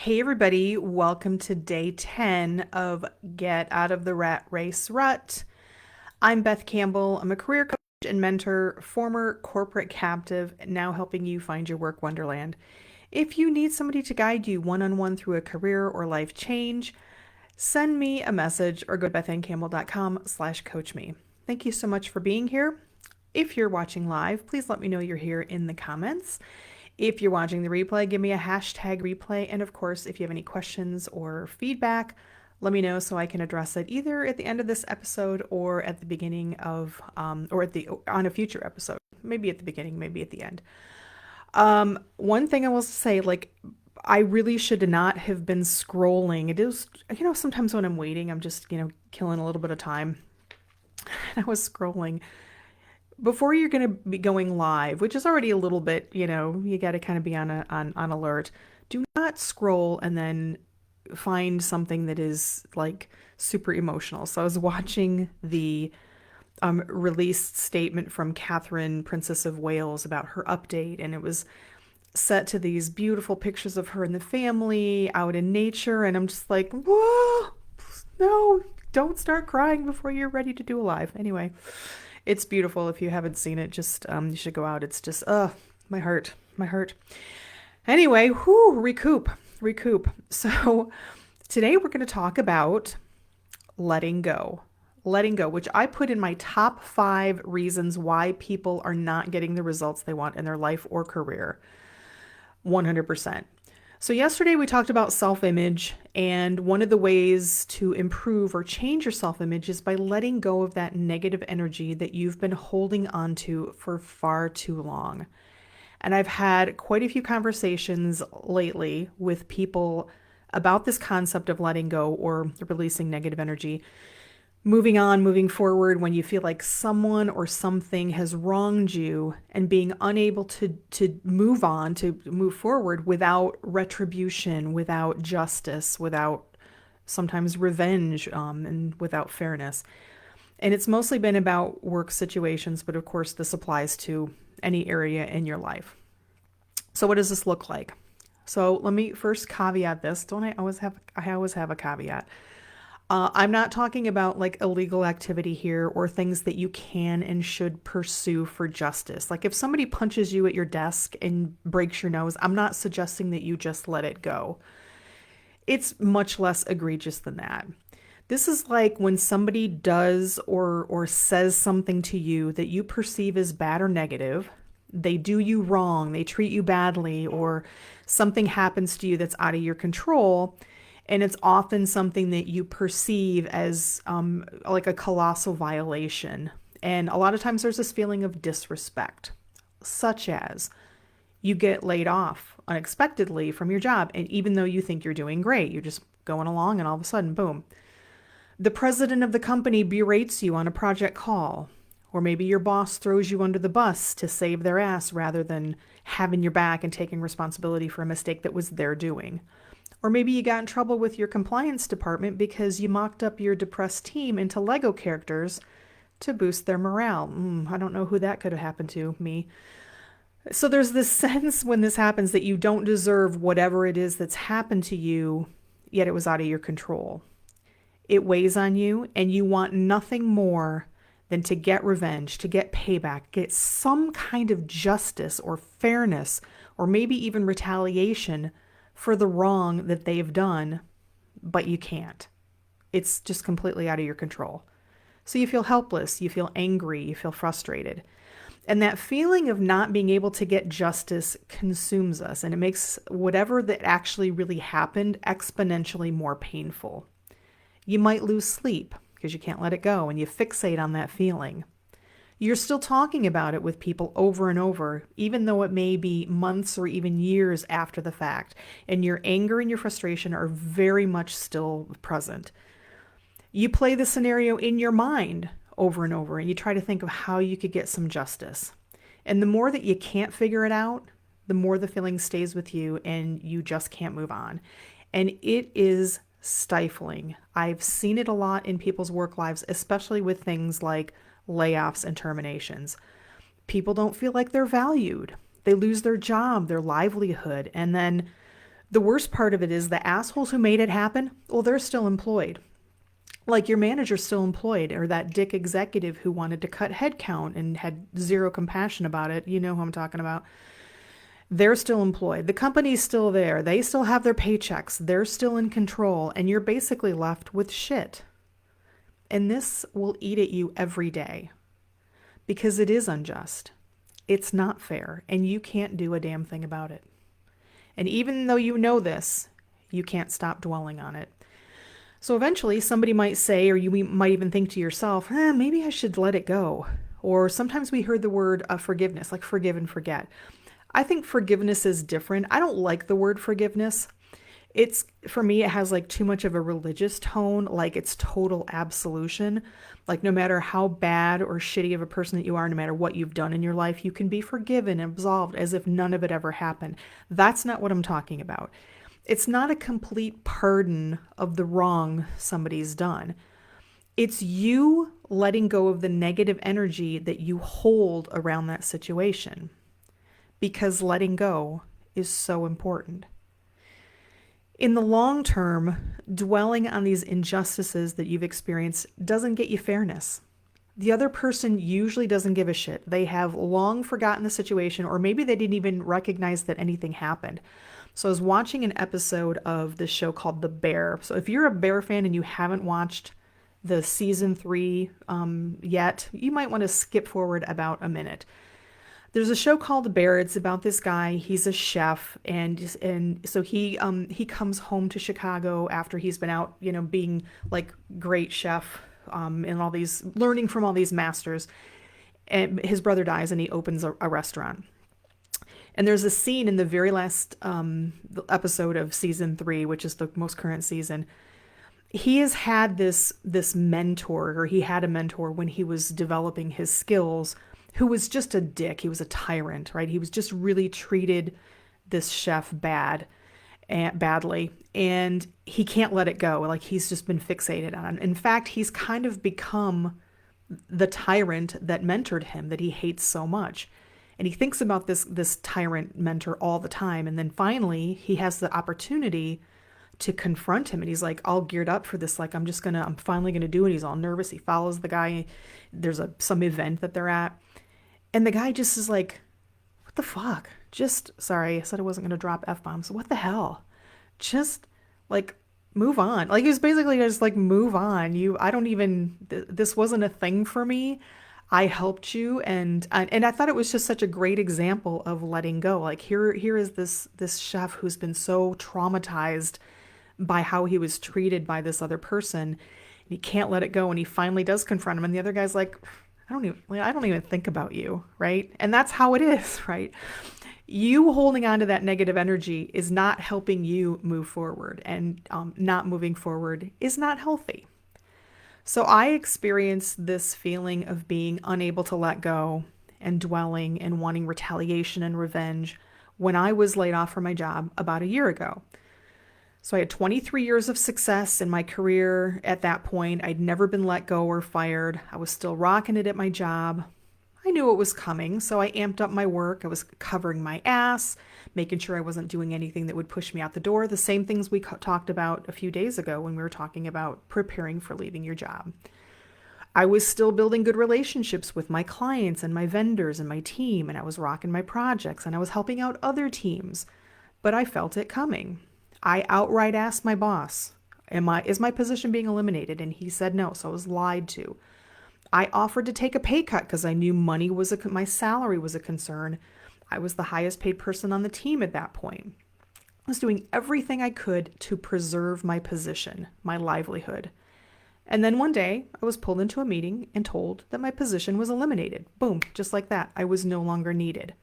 Hey, everybody, welcome to day 10 of Get Out of the Rat Race Rut. I'm Beth Campbell. I'm a career coach and mentor, former corporate captive, now helping you find your work wonderland. If you need somebody to guide you one on one through a career or life change, send me a message or go to bethanncamel.com/coachme. Thank you so much for being here. If you're watching live, please let me know you're here in the comments. If you're watching the replay, give me a hashtag replay. And of course, if you have any questions or feedback, let me know so I can address it either at the end of this episode or at the beginning of, or at the on a future episode. Maybe at the beginning, maybe at the end. One thing I will say, I really should not have been scrolling. It is, sometimes when I'm waiting, I'm just, killing a little bit of time. And I was scrolling before you're going to be going live, which is already a little bit, you got to kind of be on alert. Do not scroll and then find something that is like super emotional. So I was watching the released statement from Catherine, Princess of Wales, about her update, and it was set to these beautiful pictures of her and the family out in nature, and I'm just like, whoa, no, don't start crying before you're ready to do a live. Anyway, it's beautiful. If you haven't seen it, just you should go out. It's just my heart. Anyway, recoup. So today we're going to talk about letting go, which I put in my top 5 reasons why people are not getting the results they want in their life or career. 100%. So yesterday we talked about self-image, and one of the ways to improve or change your self-image is by letting go of that negative energy that you've been holding on to for far too long. And I've had quite a few conversations lately with people about this concept of letting go or releasing negative energy. Moving on, moving forward, when you feel like someone or something has wronged you, and being unable to move on, to move forward without retribution, without justice, without sometimes revenge, and without fairness. And it's mostly been about work situations, but of course this applies to any area in your life. So what does this look like? So let me first caveat this. I always have a caveat. I'm not talking about like illegal activity here or things that you can and should pursue for justice. Like if somebody punches you at your desk and breaks your nose, I'm not suggesting that you just let it go. It's much less egregious than that. This is like when somebody does or says something to you that you perceive as bad or negative. They do you wrong, they treat you badly, or something happens to you that's out of your control. And it's often something that you perceive as like a colossal violation. And a lot of times there's this feeling of disrespect, such as you get laid off unexpectedly from your job. And even though you think you're doing great, you're just going along, and all of a sudden, boom. The president of the company berates you on a project call. Or maybe your boss throws you under the bus to save their ass rather than having your back and taking responsibility for a mistake that was their doing. Or maybe you got in trouble with your compliance department because you mocked up your depressed team into Lego characters to boost their morale. I don't know who that could have happened to, me. So there's this sense when this happens that you don't deserve whatever it is that's happened to you, yet it was out of your control. It weighs on you, and you want nothing more than to get revenge, to get payback, get some kind of justice or fairness, or maybe even retaliation for the wrong that they've done, but you can't. It's just completely out of your control. So you feel helpless, you feel angry, you feel frustrated. And that feeling of not being able to get justice consumes us, and it makes whatever that actually really happened exponentially more painful. You might lose sleep because you can't let it go, and you fixate on that feeling. You're still talking about it with people over and over, even though it may be months or even years after the fact, and your anger and your frustration are very much still present. You play the scenario in your mind over and over, and you try to think of how you could get some justice. And the more that you can't figure it out, the more the feeling stays with you, and you just can't move on. And it is stifling. I've seen it a lot in people's work lives, especially with things like layoffs and terminations. People don't feel like they're valued. They lose their job, their livelihood, and then The worst part of it is the assholes who made it happen, well, they're still employed. Like your manager's still employed, or that dick executive who wanted to cut headcount and had zero compassion about it. You know who I'm talking about. They're still employed. The company's still there. They still have their paychecks. They're still in control. And you're basically left with shit. And this will eat at you every day because it is unjust. It's not fair. And you can't do a damn thing about it. And even though you know this, you can't stop dwelling on it. So eventually somebody might say, or you might even think to yourself, maybe I should let it go. Or sometimes we heard the word forgiveness, like forgive and forget. I think forgiveness is different. I don't like the word forgiveness. For me, it has like too much of a religious tone, like it's total absolution. Like no matter how bad or shitty of a person that you are, no matter what you've done in your life, you can be forgiven and absolved as if none of it ever happened. That's not what I'm talking about. It's not a complete pardon of the wrong somebody's done. It's you letting go of the negative energy that you hold around that situation. Because letting go is so important. In the long term, dwelling on these injustices that you've experienced doesn't get you fairness. The other person usually doesn't give a shit. They have long forgotten the situation, or maybe they didn't even recognize that anything happened. So I was watching an episode of this show called The Bear. So if you're a Bear fan and you haven't watched the season 3 yet, you might want to skip forward about a minute. There's a show called The Bear. It's about this guy. He's a chef, and so he comes home to Chicago after he's been out, being like great chef, and all these learning from all these masters. And his brother dies, and he opens a restaurant. And there's a scene in the very last episode of season 3, which is the most current season. He has had this mentor, or he had a mentor when he was developing his skills, who was just a dick. He was a tyrant, right? He was just really treated this chef badly, and he can't let it go. Like he's just been fixated on it. In fact, he's kind of become the tyrant that mentored him, that he hates so much. And he thinks about this tyrant mentor all the time. And then finally, he has the opportunity to confront him. And he's like all geared up for this. Like, I'm finally going to do it. He's all nervous. He follows the guy. There's some event that they're at. And the guy just is like, what the fuck? Sorry, I said I wasn't going to drop F-bombs. What the hell? Just like move on. Like he was basically just like, move on. This wasn't a thing for me. I helped you. And I thought it was just such a great example of letting go. Like here is this chef who's been so traumatized by how he was treated by this other person. And he can't let it go. And he finally does confront him. And the other guy's like, I don't even think about you, right? And that's how it is, right? You holding on to that negative energy is not helping you move forward, and not moving forward is not healthy. So I experienced this feeling of being unable to let go and dwelling and wanting retaliation and revenge when I was laid off from my job about a year ago. So I had 23 years of success in my career at that point. I'd never been let go or fired. I was still rocking it at my job. I knew it was coming, so I amped up my work. I was covering my ass, making sure I wasn't doing anything that would push me out the door. The same things we talked about a few days ago when we were talking about preparing for leaving your job. I was still building good relationships with my clients and my vendors and my team, and I was rocking my projects, and I was helping out other teams, but I felt it coming. I outright asked my boss, is my position being eliminated? And he said no, so I was lied to. I offered to take a pay cut because I knew my salary was a concern. I was the highest paid person on the team at that point. I was doing everything I could to preserve my position, my livelihood. And then one day I was pulled into a meeting and told that my position was eliminated. Boom, just like that. I was no longer needed.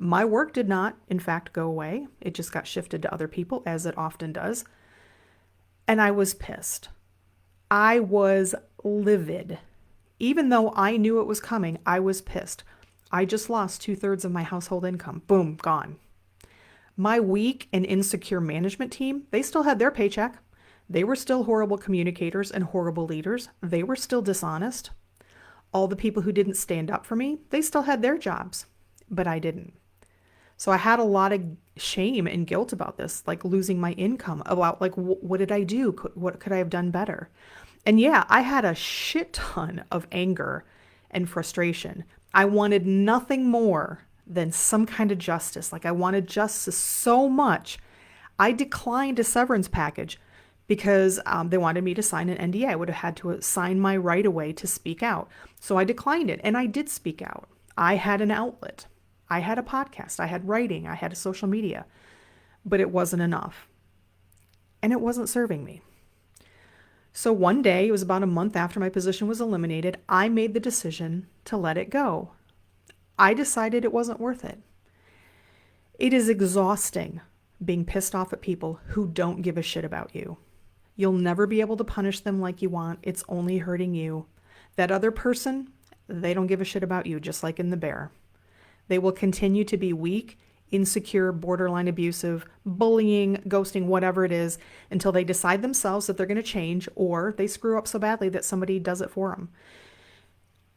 My work did not, in fact, go away. It just got shifted to other people, as it often does. And I was pissed. I was livid. Even though I knew it was coming, I was pissed. I just lost 2/3 of my household income. Boom, gone. My weak and insecure management team, they still had their paycheck. They were still horrible communicators and horrible leaders. They were still dishonest. All the people who didn't stand up for me, they still had their jobs, but I didn't. So I had a lot of shame and guilt about this, like losing my income, about like, what did I do? What could I have done better? And yeah, I had a shit ton of anger and frustration. I wanted nothing more than some kind of justice. Like I wanted justice so much. I declined a severance package because they wanted me to sign an NDA. I would have had to sign my right away to speak out. So I declined it, and I did speak out. I had an outlet. I had a podcast. I had writing. I had a social media. But it wasn't enough. And it wasn't serving me. So one day, it was about a month after my position was eliminated, I made the decision to let it go. I decided it wasn't worth it. It is exhausting being pissed off at people who don't give a shit about you. You'll never be able to punish them like you want. It's only hurting you. That other person, they don't give a shit about you, just like in the bear. They will continue to be weak, insecure, borderline abusive, bullying, ghosting, whatever it is, until they decide themselves that they're going to change, or they screw up so badly that somebody does it for them.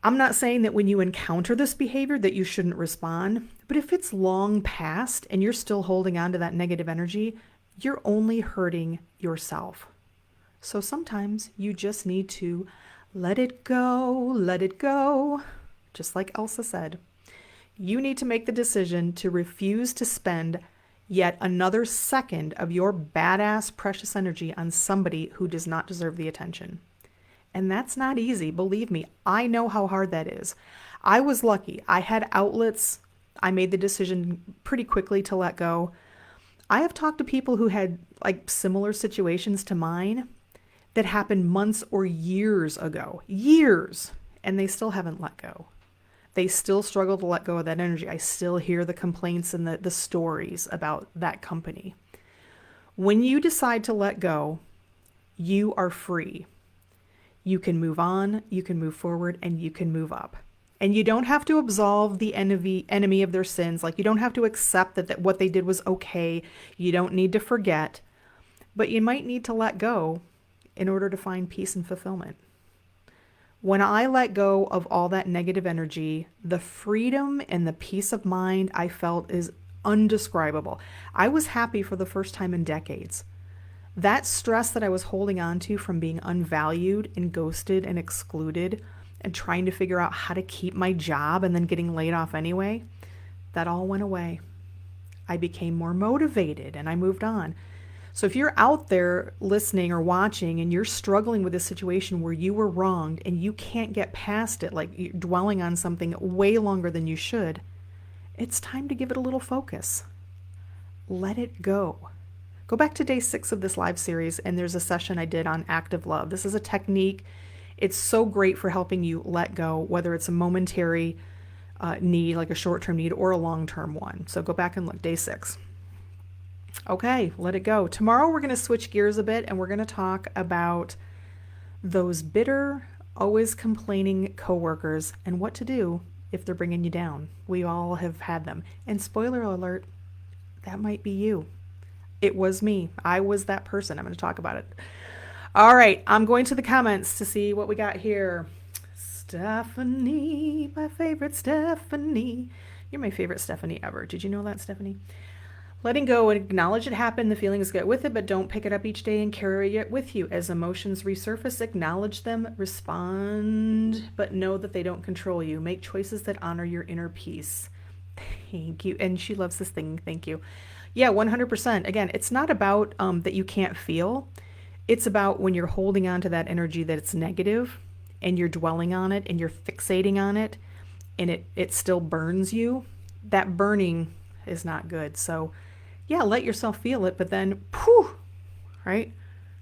I'm not saying that when you encounter this behavior that you shouldn't respond, but if it's long past and you're still holding on to that negative energy, you're only hurting yourself. So sometimes you just need to let it go, just like Elsa said. You need to make the decision to refuse to spend yet another second of your badass, precious energy on somebody who does not deserve the attention. And that's not easy. Believe me, I know how hard that is. I was lucky. I had outlets. I made the decision pretty quickly to let go. I have talked to people who had like similar situations to mine that happened months or years ago, and they still haven't let go. They still struggle to let go of that energy. I still hear the complaints and the stories about that company. When you decide to let go, you are free. You can move on, you can move forward, and you can move up. And you don't have to absolve the enemy of their sins. Like you don't have to accept that what they did was okay. You don't need to forget, but you might need to let go in order to find peace and fulfillment. When I let go of all that negative energy, the freedom and the peace of mind I felt is undescribable. I was happy for the first time in decades. That stress that I was holding on to from being unvalued and ghosted and excluded and trying to figure out how to keep my job and then getting laid off anyway, that all went away. I became more motivated and I moved on. So if you're out there listening or watching and you're struggling with a situation where you were wronged and you can't get past it, like you're dwelling on something way longer than you should, it's time to give it a little focus. Let it go. Go back to day 6 of this live series and there's a session I did on active love. This is a technique. It's so great for helping you let go, whether it's a momentary need, like a short-term need, or a long-term one. So go back and look, day 6. Okay, let it go. Tomorrow we're going to switch gears a bit and we're going to talk about those bitter, always complaining coworkers and what to do if they're bringing you down. We all have had them. And spoiler alert, that might be you. It was me. I was that person. I'm going to talk about it. All right, I'm going to the comments to see what we got here. Stephanie, my favorite Stephanie. You're my favorite Stephanie ever. Did you know that, Stephanie? Letting go and acknowledge it happened, the feelings get with it, but don't pick it up each day and carry it with you. As emotions resurface, acknowledge them, respond, but know that they don't control you. Make choices that honor your inner peace. Thank you. And she loves this thing. Thank you. Yeah, 100%. Again, it's not about that you can't feel. It's about when you're holding on to that energy that it's negative and you're dwelling on it and you're fixating on it and it still burns you. That burning is not good. So yeah, let yourself feel it, but then, right?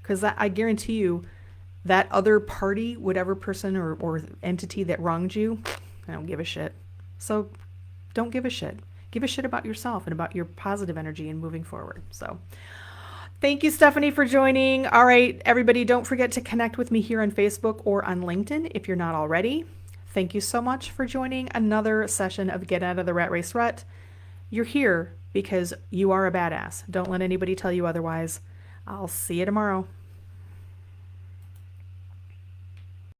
Because I guarantee you that other party, whatever person or entity that wronged you, I don't give a shit. So don't give a shit. Give a shit about yourself and about your positive energy and moving forward. So thank you, Stephanie, for joining. All right, everybody, don't forget to connect with me here on Facebook or on LinkedIn if you're not already. Thank you so much for joining another session of Get Out of the Rat Race Rut. You're here because you are a badass. Don't let anybody tell you otherwise. I'll see you tomorrow.